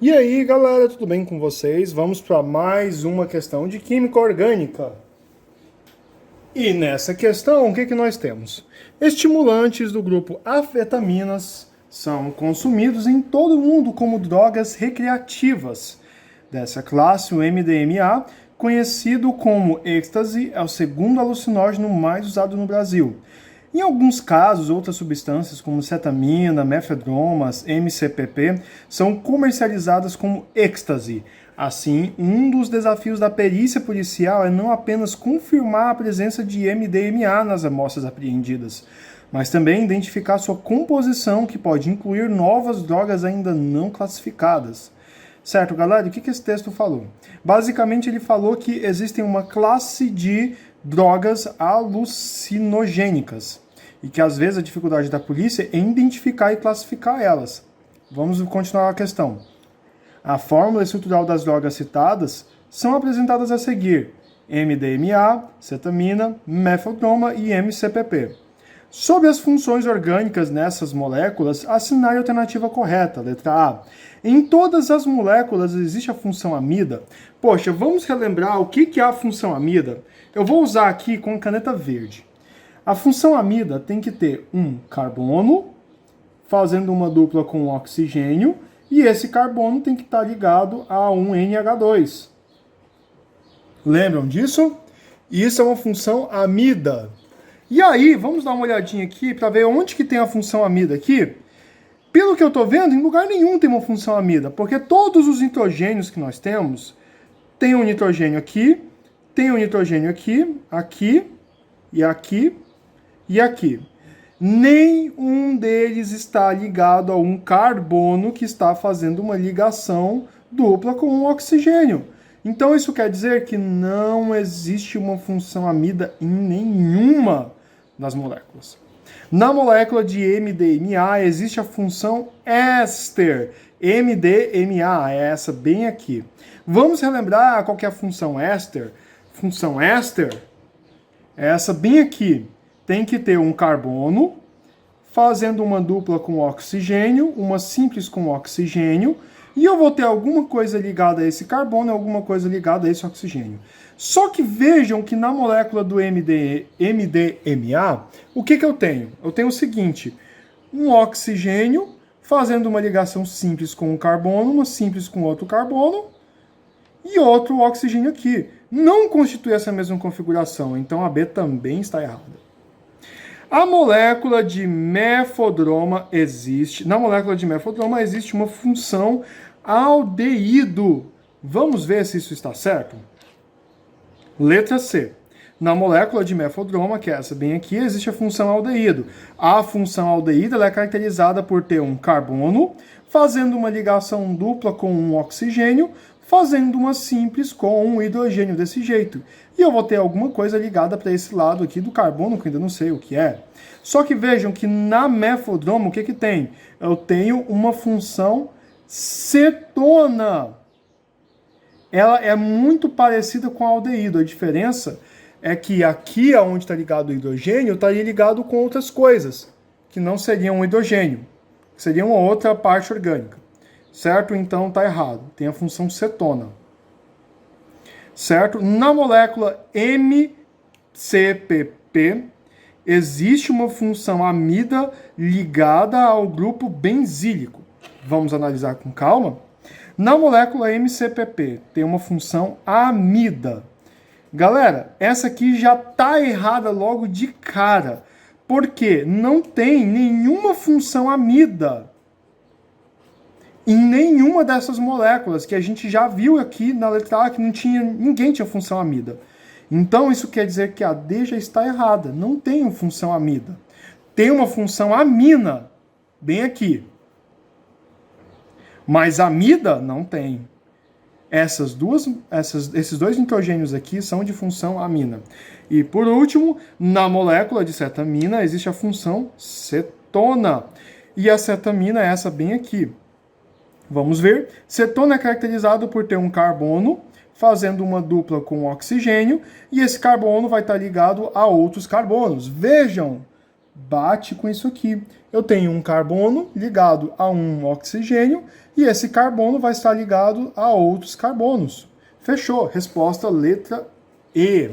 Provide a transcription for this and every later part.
E aí, galera, tudo bem com vocês? Vamos para mais uma questão de química orgânica. E nessa questão, o que nós temos? Estimulantes do grupo anfetaminas são consumidos em todo o mundo como drogas recreativas. Dessa classe, o MDMA, conhecido como êxtase, é o segundo alucinógeno mais usado no Brasil. Em alguns casos, outras substâncias como cetamina, mefedromas, MCPP, são comercializadas como êxtase. Assim, um dos desafios da perícia policial é não apenas confirmar a presença de MDMA nas amostras apreendidas, mas também identificar sua composição, que pode incluir novas drogas ainda não classificadas. Certo, galera? O que esse texto falou? Basicamente, ele falou que existem uma classe de drogas alucinogênicas e que, às vezes, a dificuldade da polícia é identificar e classificar elas. Vamos continuar a questão. A fórmula estrutural das drogas citadas são apresentadas a seguir: MDMA, cetamina, mefedroma e MCPP. Sobre as funções orgânicas nessas moléculas, assinale a alternativa correta, letra A. Em todas as moléculas existe a função amida. Poxa, vamos relembrar o que é a função amida? Eu vou usar aqui com caneta verde. A função amida tem que ter um carbono, fazendo uma dupla com oxigênio, e esse carbono tem que estar ligado a um NH2. Lembram disso? Isso é uma função amida. E aí, vamos dar uma olhadinha aqui para ver onde que tem a função amida aqui. Pelo que eu estou vendo, em lugar nenhum tem uma função amida, porque todos os nitrogênios que nós temos, tem um nitrogênio aqui, tem um nitrogênio aqui, aqui, e aqui, e aqui. Nenhum deles está ligado a um carbono que está fazendo uma ligação dupla com um oxigênio. Então isso quer dizer que não existe uma função amida em nenhuma das moléculas. Na molécula de MDMA existe a função éster. MDMA é essa bem aqui. Vamos relembrar qual que é a função éster? Função éster é essa bem aqui. Tem que ter um carbono fazendo uma dupla com oxigênio, uma simples com oxigênio, e eu vou ter alguma coisa ligada a esse carbono e alguma coisa ligada a esse oxigênio. Só que vejam que na molécula do MDMA, o que eu tenho? Eu tenho o seguinte: um oxigênio fazendo uma ligação simples com um carbono, uma simples com outro carbono, e outro oxigênio aqui. Não constitui essa mesma configuração, então a B também está errada. A molécula de mefedroma existe. Na molécula de mefedroma existe uma função aldeído. Vamos ver se isso está certo? Letra C. Na molécula de mefedroma, que é essa bem aqui, existe a função aldeído. A função aldeído ela é caracterizada por ter um carbono fazendo uma ligação dupla com um oxigênio, fazendo uma simples com um hidrogênio desse jeito. E eu vou ter alguma coisa ligada para esse lado aqui do carbono, que ainda não sei o que é. Só que vejam que na mefedroma, o que tem? Eu tenho uma função cetona. Ela é muito parecida com a aldeído. A diferença é que aqui, onde está ligado o hidrogênio, estaria ligado com outras coisas, que não seriam um hidrogênio, seria uma outra parte orgânica. Certo? Então está errado. Tem a função cetona. Certo? Na molécula MCPP, existe uma função amida ligada ao grupo benzílico. Vamos analisar com calma? Na molécula MCPP, tem uma função amida. Galera, essa aqui já está errada logo de cara. Porque não tem nenhuma função amida em nenhuma dessas moléculas que a gente já viu aqui na letra A que ninguém tinha função amida. Então isso quer dizer que a D já está errada. Não tem uma função amida. Tem uma função amina, bem aqui. Mas amida não tem. Esses dois nitrogênios aqui são de função amina. E por último, na molécula de cetamina existe a função cetona. E a cetamina é essa bem aqui. Vamos ver. Cetona é caracterizado por ter um carbono fazendo uma dupla com oxigênio, e esse carbono vai estar ligado a outros carbonos. Vejam Bate com isso aqui. Eu tenho um carbono ligado a um oxigênio e esse carbono vai estar ligado a outros carbonos. Fechou. Resposta letra E.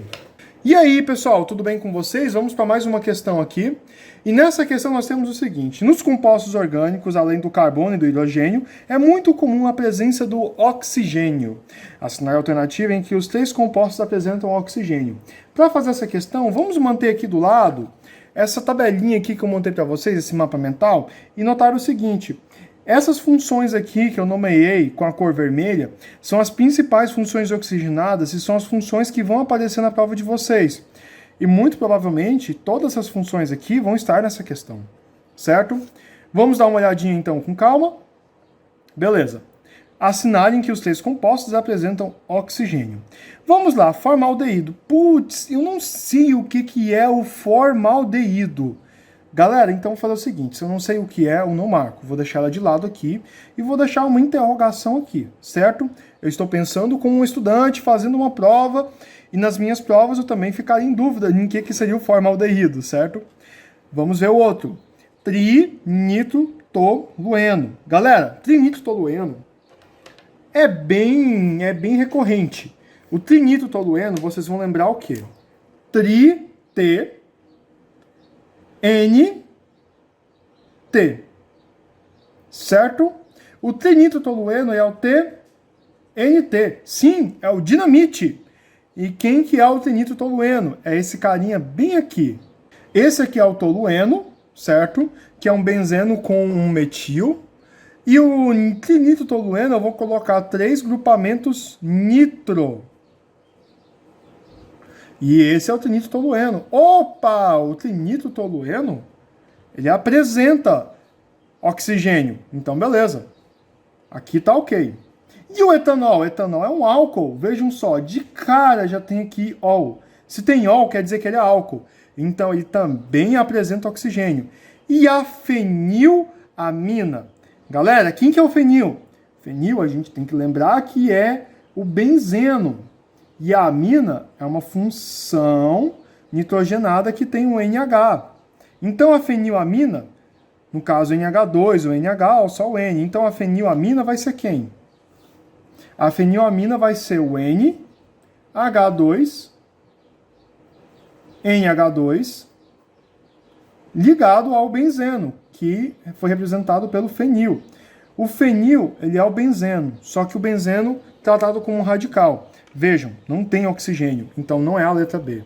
E aí, pessoal, tudo bem com vocês? Vamos para mais uma questão aqui. E nessa questão nós temos o seguinte: nos compostos orgânicos, além do carbono e do hidrogênio, é muito comum a presença do oxigênio. A cenário alternativa em que os 3 compostos apresentam oxigênio. Para fazer essa questão, vamos manter aqui do lado essa tabelinha aqui que eu montei para vocês, esse mapa mental, e notar o seguinte: essas funções aqui que eu nomeei com a cor vermelha são as principais funções oxigenadas e são as funções que vão aparecer na prova de vocês. E muito provavelmente todas essas funções aqui vão estar nessa questão, certo? Vamos dar uma olhadinha então com calma. Beleza. Assinalem que os 3 compostos apresentam oxigênio. Vamos lá, formaldeído. Putz, eu não sei o que é o formaldeído. Galera, então vou fazer o seguinte: se eu não sei o que é, eu não marco. Vou deixar ela de lado aqui e vou deixar uma interrogação aqui, certo? Eu estou pensando como um estudante fazendo uma prova e nas minhas provas eu também ficaria em dúvida em que seria o formaldeído, certo? Vamos ver o outro. Trinitrotolueno. Galera, trinitrotolueno é bem recorrente. O trinitrotolueno, vocês vão lembrar o quê? NT, certo? O trinitrotolueno é o TNT. Sim, é o dinamite. E quem que é o trinitrotolueno? É esse carinha bem aqui. Esse aqui é o tolueno, certo? Que é um benzeno com um metil. E o trinitrotolueno eu vou colocar 3 grupamentos nitro. E esse é o trinitrotolueno. Opa! O trinitrotolueno, ele apresenta oxigênio. Então, beleza. Aqui tá ok. E o etanol? O etanol é um álcool. Vejam só, de cara já tem aqui ol. Se tem ol, quer dizer que ele é álcool. Então, ele também apresenta oxigênio. E a fenilamina? Galera, quem que é o fenil? Fenil, a gente tem que lembrar que é o benzeno. E a amina é uma função nitrogenada que tem um NH. Então a fenilamina, no caso NH2 ou NH, só o N. Então a fenilamina vai ser quem? A fenilamina vai ser o NH2, NH2, ligado ao benzeno, que foi representado pelo fenil. O fenil, ele é o benzeno, só que o benzeno tratado como um radical. Vejam, não tem oxigênio, então não é a letra B.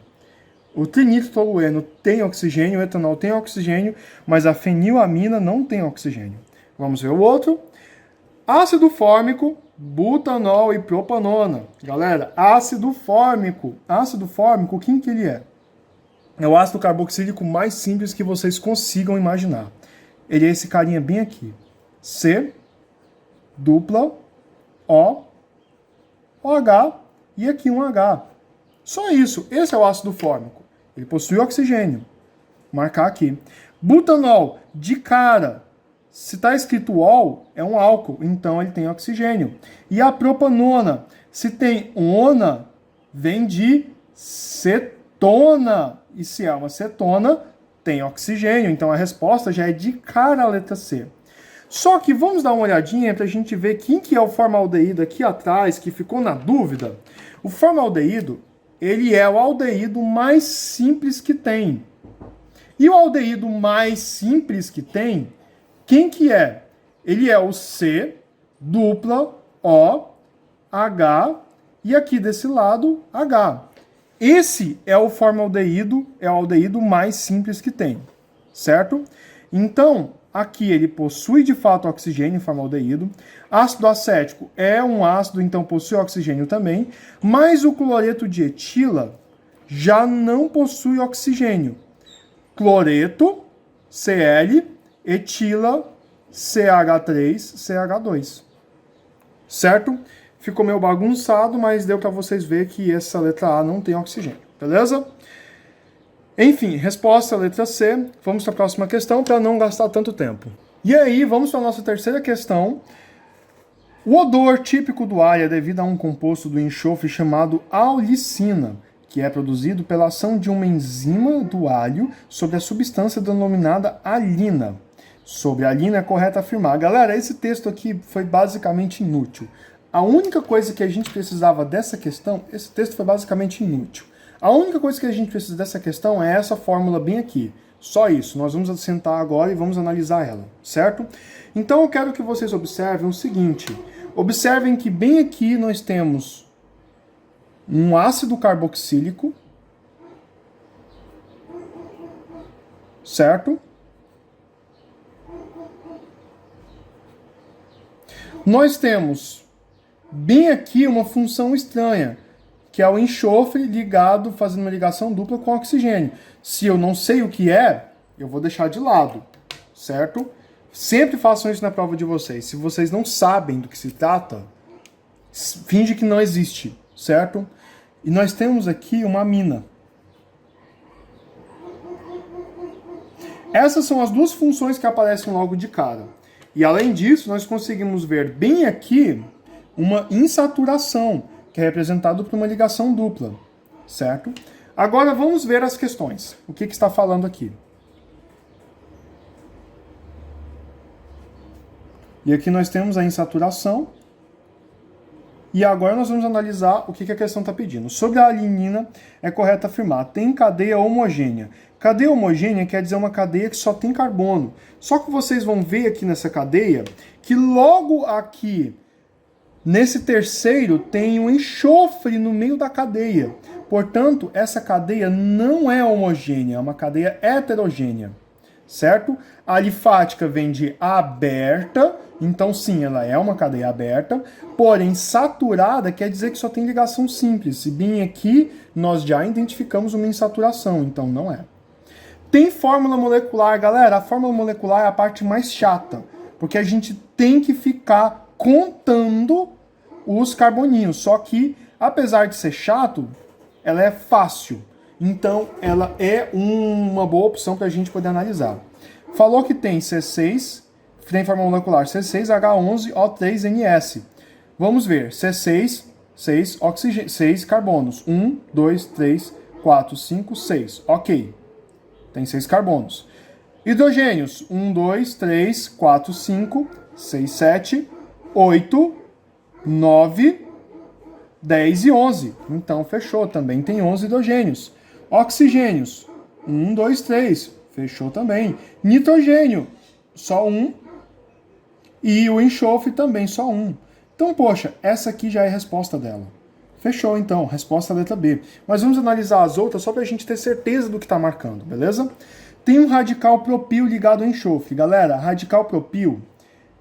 O trinitrotolueno tem oxigênio, o etanol tem oxigênio, mas a fenilamina não tem oxigênio. Vamos ver o outro. Ácido fórmico, butanol e propanona. Galera, ácido fórmico, quem que ele é? É o ácido carboxílico mais simples que vocês consigam imaginar. Ele é esse carinha bem aqui. C, dupla, O, OH e aqui um H. Só isso. Esse é o ácido fórmico. Ele possui oxigênio. Vou marcar aqui. Butanol, de cara. Se está escrito ol, é um álcool, então ele tem oxigênio. E a propanona, se tem ona, vem de cetona. E se é uma cetona, tem oxigênio. Então a resposta já é de cara a letra C. Só que vamos dar uma olhadinha para a gente ver quem que é o formaldeído aqui atrás, que ficou na dúvida. O formaldeído, ele é o aldeído mais simples que tem. E o aldeído mais simples que tem, quem que é? Ele é o C, dupla, O, H, e aqui desse lado, H. Esse é o formaldeído, é o aldeído mais simples que tem, certo? Então, aqui ele possui de fato oxigênio, formaldeído. Ácido acético é um ácido, então possui oxigênio também. Mas o cloreto de etila já não possui oxigênio. Cloreto, Cl, etila, CH3, CH2. Certo? Ficou meio bagunçado, mas deu para vocês ver que essa letra A não tem oxigênio. Beleza? Enfim, resposta letra C. Vamos para a próxima questão para não gastar tanto tempo. E aí, vamos para a nossa terceira questão. O odor típico do ar é devido a um composto do enxofre chamado aulicina, que é produzido pela ação de uma enzima do alho sobre a substância denominada alina. Sobre a alina é correto afirmar. Galera, esse texto aqui foi basicamente inútil. A única coisa que a gente precisava dessa questão, esse texto foi basicamente inútil. A única coisa que a gente precisa dessa questão é essa fórmula bem aqui. Só isso. Nós vamos sentar agora e vamos analisar ela, certo? Então eu quero que vocês observem o seguinte. Observem que bem aqui nós temos um ácido carboxílico, certo? Nós temos bem aqui uma função estranha, que é o enxofre ligado, fazendo uma ligação dupla com oxigênio. Se eu não sei o que é, eu vou deixar de lado, certo? Sempre façam isso na prova de vocês. Se vocês não sabem do que se trata, finge que não existe, certo? E nós temos aqui uma amina. Essas são as duas funções que aparecem logo de cara. E além disso, nós conseguimos ver bem aqui uma insaturação, que é representado por uma ligação dupla, certo? Agora vamos ver as questões. O que está falando aqui? E aqui nós temos a insaturação. E agora nós vamos analisar o que a questão está pedindo. Sobre a alinina, é correto afirmar, tem cadeia homogênea. Cadeia homogênea quer dizer uma cadeia que só tem carbono. Só que vocês vão ver aqui nessa cadeia que logo aqui, nesse terceiro, tem um enxofre no meio da cadeia. Portanto, essa cadeia não é homogênea, é uma cadeia heterogênea, certo? A alifática vem de aberta, então sim, ela é uma cadeia aberta, porém saturada quer dizer que só tem ligação simples. E bem aqui, nós já identificamos uma insaturação, então não é. Tem fórmula molecular, galera, a fórmula molecular é a parte mais chata, porque a gente tem que ficar contando os carboninhos, só que, apesar de ser chato, ela é fácil. Então, ela é uma boa opção para a gente poder analisar. Falou que tem C6, tem fórmula molecular C6H11O3NS. Vamos ver, C6, 6 carbonos. 1, 2, 3, 4, 5, 6. Ok, tem 6 carbonos. Hidrogênios, 1, 2, 3, 4, 5, 6, 7, 8, 9, 10 e 11. Então, fechou. Também tem 11 hidrogênios. Oxigênios. 1, 2, 3. Fechou também. Nitrogênio. Só 1. E o enxofre também, só 1. Então, poxa, essa aqui já é a resposta dela. Fechou, então. Resposta letra B. Mas vamos analisar as outras só para a gente ter certeza do que está marcando, beleza? Tem um radical propil ligado ao enxofre. Galera, radical propil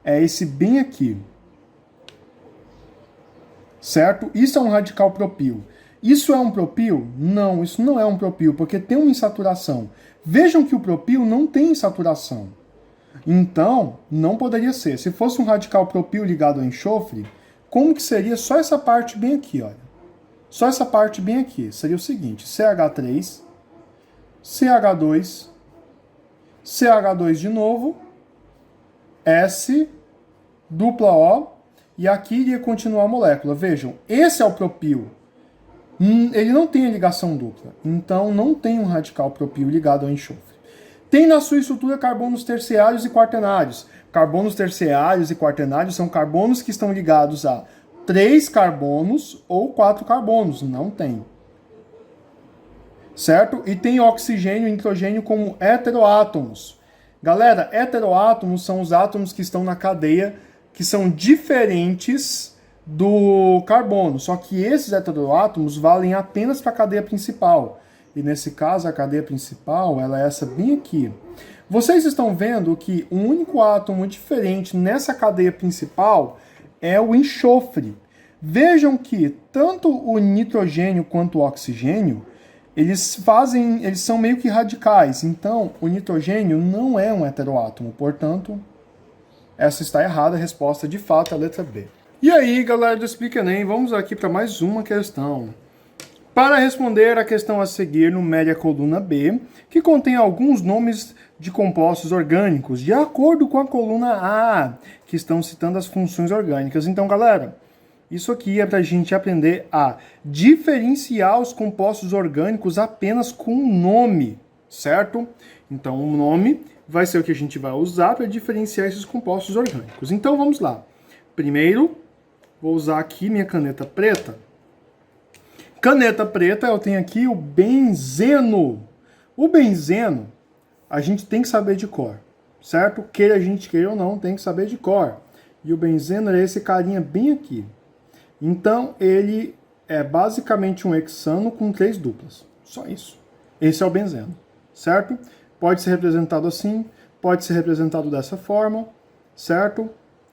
é esse bem aqui. Certo? Isso é um radical propil. Isso é um propil? Não, isso não é um propil, porque tem uma insaturação. Vejam que o propil não tem insaturação. Então, não poderia ser. Se fosse um radical propil ligado ao enxofre, como que seria só essa parte bem aqui, olha? Só essa parte bem aqui. Seria o seguinte, CH3, CH2, CH2 de novo, S, dupla O, e aqui iria continuar a molécula. Vejam, esse é o propil. Ele não tem a ligação dupla, então não tem um radical propil ligado ao enxofre. Tem na sua estrutura carbonos terciários e quaternários. Carbonos terciários e quaternários são carbonos que estão ligados a 3 carbonos ou 4 carbonos. Não tem. Certo? E tem oxigênio e nitrogênio como heteroátomos. Galera, heteroátomos são os átomos que estão na cadeia que são diferentes do carbono, só que esses heteroátomos valem apenas para a cadeia principal. E nesse caso, a cadeia principal, ela é essa bem aqui. Vocês estão vendo que o único átomo diferente nessa cadeia principal é o enxofre. Vejam que tanto o nitrogênio quanto o oxigênio, eles são meio que radicais. Então, o nitrogênio não é um heteroátomo, portanto, essa está errada, a resposta de fato é a letra B. E aí, galera do Explica Enem, vamos aqui para mais uma questão. Para responder a questão a seguir, numere a coluna B, que contém alguns nomes de compostos orgânicos, de acordo com a coluna A, que estão citando as funções orgânicas. Então, galera, Isso aqui é para a gente aprender a diferenciar os compostos orgânicos apenas com um nome, certo? Então, o nome vai ser o que a gente vai usar para diferenciar esses compostos orgânicos. Então, vamos lá. Primeiro, vou usar aqui minha caneta preta. Caneta preta, eu tenho aqui o benzeno. O benzeno, a gente tem que saber de cor, certo? Queira a gente queira ou não, tem que saber de cor. E o benzeno é esse carinha bem aqui. Então, ele é basicamente um hexano com 3 duplas. Só isso. Esse é o benzeno, certo? Pode ser representado assim, pode ser representado dessa forma, certo?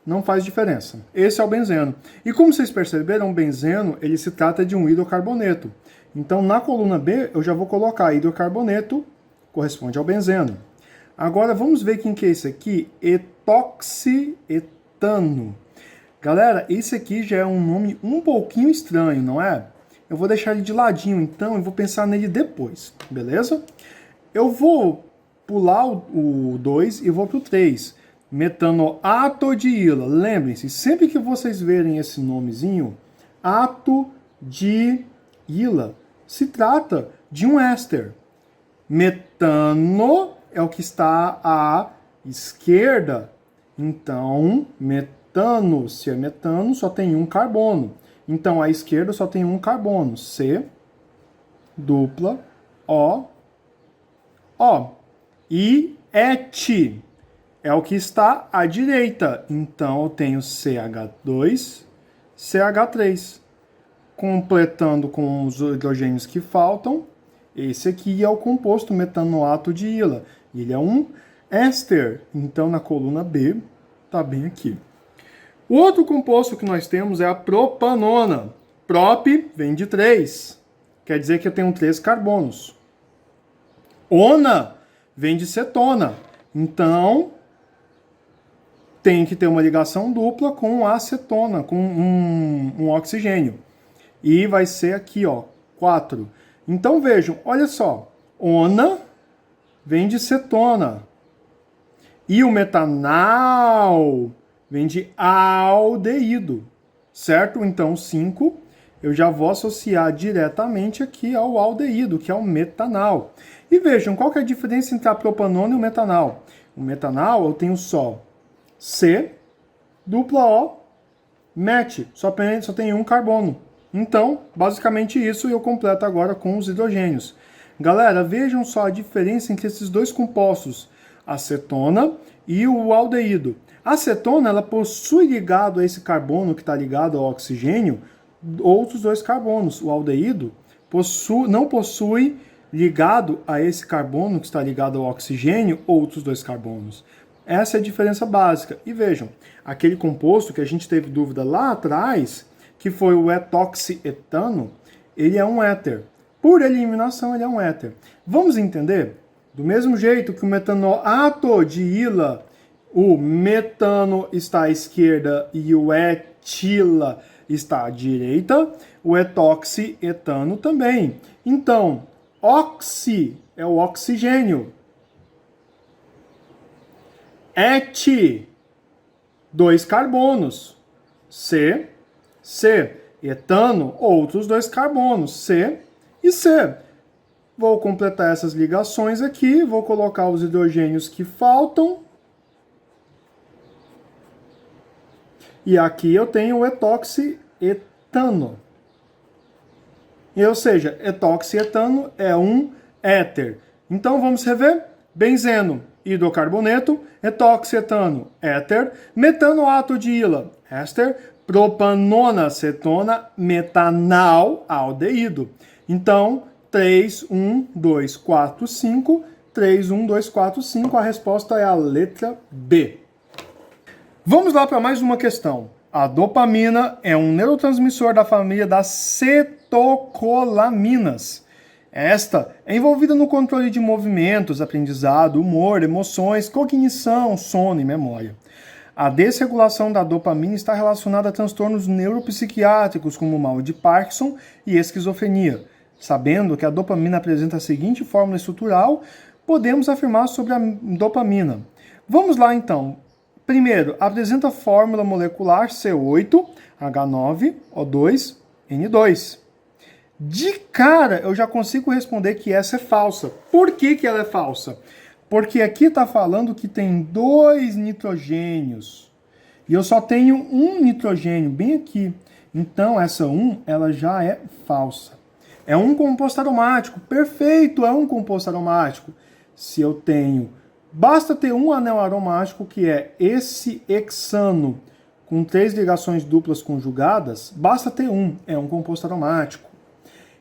Não faz diferença. Esse é o benzeno. E como vocês perceberam, o benzeno, ele se trata de um hidrocarboneto. Então, na coluna B, eu já vou colocar hidrocarboneto, corresponde ao benzeno. Agora, vamos ver quem que é esse aqui. Etoxietano. Galera, esse aqui já é um nome um pouquinho estranho, não é? Eu vou deixar ele de ladinho, então, eu vou pensar nele depois, beleza? Eu vou pular o 2 e vou para o 3. Metanoato de ila. Lembrem-se, sempre que vocês verem esse nomezinho, ato de ila, se trata de um éster. Metano é o que está à esquerda. Então, metano, se é metano, só tem um carbono. Então, à esquerda só tem um carbono. C, dupla, O, O. E et é o que está à direita. Então, eu tenho CH2, CH3. Completando com os hidrogênios que faltam, esse aqui é o composto metanoato de ila. Ele é um éster. Então, na coluna B, está bem aqui. O outro composto que nós temos é a propanona. Prop vem de 3. Quer dizer que eu tenho 3 carbonos. Ona vem de cetona. Então, tem que ter uma ligação dupla com acetona, com um oxigênio. E vai ser aqui, ó, 4. Então, vejam, olha só. Ona vem de cetona. E o metanal vem de aldeído, certo? Então, 5, eu já vou associar diretamente aqui ao aldeído, que é o metanal. E vejam, qual que é a diferença entre a propanona e o metanal? O metanal, eu tenho só C, dupla O, met, só tem um carbono. Então, basicamente isso eu completo agora com os hidrogênios. Galera, vejam só a diferença entre esses dois compostos, a cetona e o aldeído. A cetona, ela possui ligado a esse carbono que está ligado ao oxigênio, outros 2 carbonos. O aldeído não possui ligado a esse carbono que está ligado ao oxigênio, outros 2 carbonos. Essa é a diferença básica. E vejam, aquele composto que a gente teve dúvida lá atrás, que foi o etoxietano, ele é um éter. Por eliminação, ele é um éter. Vamos entender? Do mesmo jeito que o metanoato de ila, o metano está à esquerda e o etila está à direita, o etoxietano também. Então, oxi é o oxigênio. Et, 2 carbonos. C, etano, outros 2 carbonos, C e C. Vou completar essas ligações aqui, vou colocar os hidrogênios que faltam. E aqui eu tenho o etoxietano. Ou seja, etoxietano é um éter. Então vamos rever? Benzeno, hidrocarboneto, etoxietano, éter, metanoato de ila, éster, propanona, cetona, metanal, aldeído. Então, 3, 1, 2, 4, 5, 3, 1, 2, 4, 5, a resposta é a letra B. Vamos lá para mais uma questão. A dopamina é um neurotransmissor da família das cetocolaminas. Esta é envolvida no controle de movimentos, aprendizado, humor, emoções, cognição, sono e memória. A desregulação da dopamina está relacionada a transtornos neuropsiquiátricos como o mal de Parkinson e esquizofrenia. Sabendo que a dopamina apresenta a seguinte fórmula estrutural, podemos afirmar sobre a dopamina. Vamos lá então. Primeiro, apresenta a fórmula molecular C8H9O2N2. De cara, eu já consigo responder que essa é falsa. Por que que ela é falsa? Porque aqui está falando que tem 2 nitrogênios. E eu só tenho um nitrogênio bem aqui. Então, essa 1, ela já é falsa. É um composto aromático. Perfeito, é um composto aromático. Se eu tenho... Basta ter um anel aromático, que é esse hexano, com 3 ligações duplas conjugadas. Basta ter um, é um composto aromático.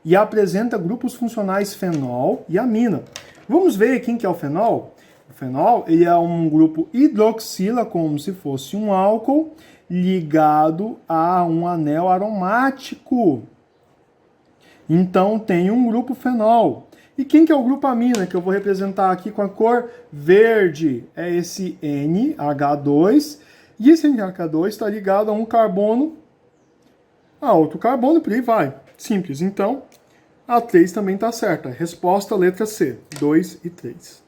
E apresenta grupos funcionais fenol e amina. Vamos ver quem que é o fenol? O fenol, ele é um grupo hidroxila, como se fosse um álcool, ligado a um anel aromático. Então tem um grupo fenol. E quem que é o grupo amina, que eu vou representar aqui com a cor verde? É esse NH2. E esse NH2 está ligado a um carbono, a outro carbono, por aí vai. Simples. Então, a 3 também está certa. Resposta, letra C, 2 e 3.